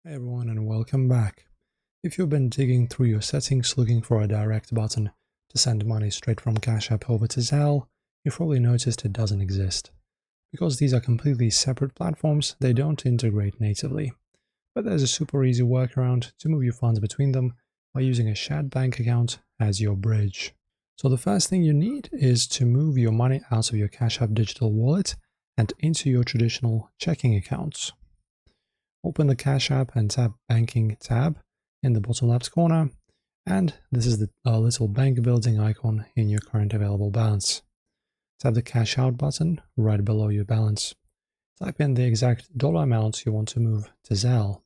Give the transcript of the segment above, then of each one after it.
Hey everyone, and welcome back. If you've been digging through your settings looking for a direct button to send money straight from Cash App over to Zelle, you've probably noticed it doesn't exist. Because these are completely separate platforms, they don't integrate natively. But there's a super easy workaround to move your funds between them by using a shared bank account as your bridge. So the first thing you need is to move your money out of your Cash App digital wallet and into your traditional checking accounts. Open the Cash App and tap Banking tab in the bottom left corner, and this is the little bank building icon in your current available balance. Tap the Cash Out button right below your balance. Type in the exact dollar amount you want to move to Zelle.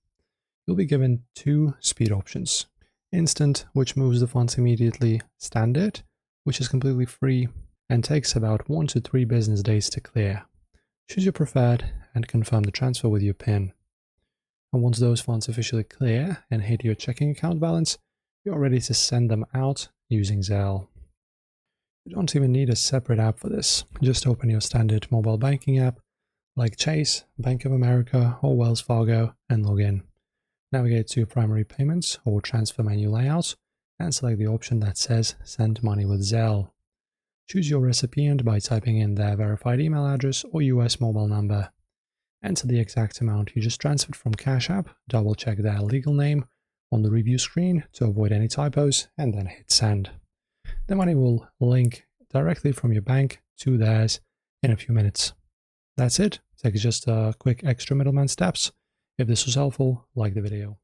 You'll be given two speed options: Instant, which moves the funds immediately; Standard, which is completely free and takes about 1 to 3 business days to clear. Choose your preferred and confirm the transfer with your PIN. And once those funds officially clear and hit your checking account balance, you're ready to send them out using Zelle. You don't even need a separate app for this. Just open your standard mobile banking app like Chase, Bank of America, or Wells Fargo and log in. Navigate to Primary Payments or Transfer menu layout and select the option that says Send Money with Zelle. Choose your recipient by typing in their verified email address or US mobile number. Enter the exact amount you just transferred from Cash App, double check their legal name on the review screen to avoid any typos, and then hit send. The money will link directly from your bank to theirs in a few minutes. That's it. Takes just a quick extra middleman steps. If this was helpful, like the video.